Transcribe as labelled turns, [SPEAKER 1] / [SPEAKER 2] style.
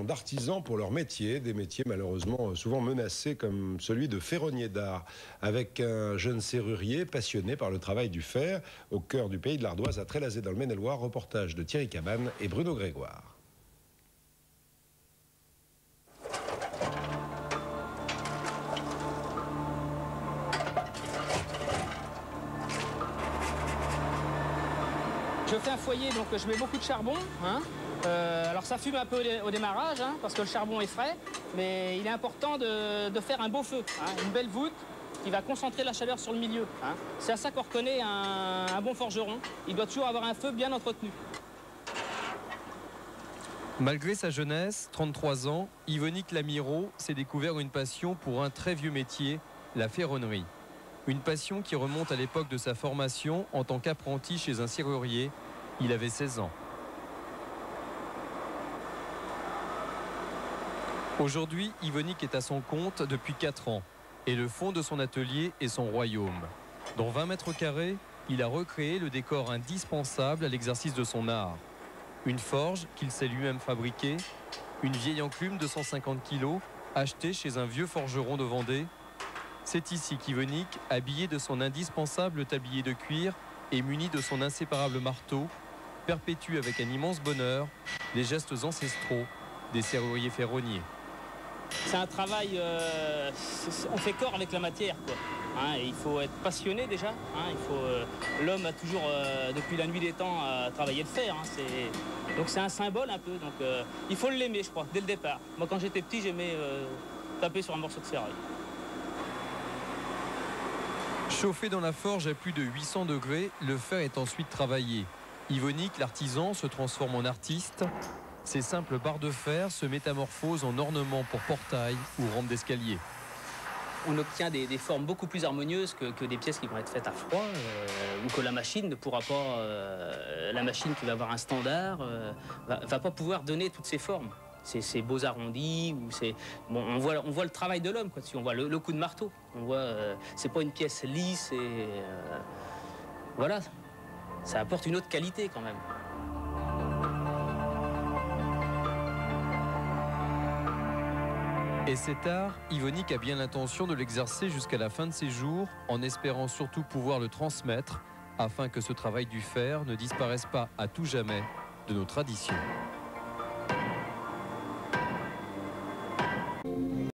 [SPEAKER 1] d'artisans pour leur métier, des métiers malheureusement souvent menacés comme celui de ferronnier d'art, avec un jeune serrurier passionné par le travail du fer au cœur du pays de l'Ardoise à Trélazé dans le Maine-et-Loire. Reportage de Thierry Cabane et Bruno Grégoire.
[SPEAKER 2] Je fais un foyer, donc je mets beaucoup de charbon. Alors ça fume un peu au démarrage, parce que le charbon est frais, mais il est important de faire un beau feu, une belle voûte qui va concentrer la chaleur sur le milieu. C'est à ça qu'on reconnaît un bon forgeron. Il doit toujours avoir un feu bien entretenu.
[SPEAKER 3] Malgré sa jeunesse, 33 ans, Yvonique Lamiraud s'est découvert une passion pour un très vieux métier, la ferronnerie. Une passion qui remonte à l'époque de sa formation en tant qu'apprenti chez un serrurier. Il avait 16 ans. Aujourd'hui, Yvonique est à son compte depuis 4 ans et le fond de son atelier est son royaume. Dans 20 mètres carrés, il a recréé le décor indispensable à l'exercice de son art. Une forge qu'il sait lui-même fabriquer, une vieille enclume de 150 kg achetée chez un vieux forgeron de Vendée. C'est ici qu'Yvonique, habillé de son indispensable tablier de cuir et muni de son inséparable marteau, perpétue avec un immense bonheur les gestes ancestraux des serruriers ferronniers.
[SPEAKER 2] C'est un travail, on fait corps avec la matière, quoi. Il faut être passionné déjà. L'homme a toujours, depuis la nuit des temps, travaillé le fer. Donc c'est un symbole un peu. Donc il faut l'aimer, je crois, dès le départ. Moi, quand j'étais petit, j'aimais taper sur un morceau de ferraille.
[SPEAKER 3] Chauffé dans la forge à plus de 800 degrés, le fer est ensuite travaillé. Yvonique, l'artisan, se transforme en artiste. Ces simples barres de fer se métamorphosent en ornements pour portail ou rampes d'escalier.
[SPEAKER 2] On obtient des formes beaucoup plus harmonieuses que des pièces qui vont être faites à froid ou que la machine ne pourra pas. La machine qui va avoir un standard va pas pouvoir donner toutes ces formes. Ces beaux arrondis, on voit le travail de l'homme, on voit le coup de marteau. On voit, c'est pas une pièce lisse voilà, ça apporte une autre qualité quand même.
[SPEAKER 3] Et cet art, Yvonique a bien l'intention de l'exercer jusqu'à la fin de ses jours, en espérant surtout pouvoir le transmettre, afin que ce travail du fer ne disparaisse pas à tout jamais de nos traditions.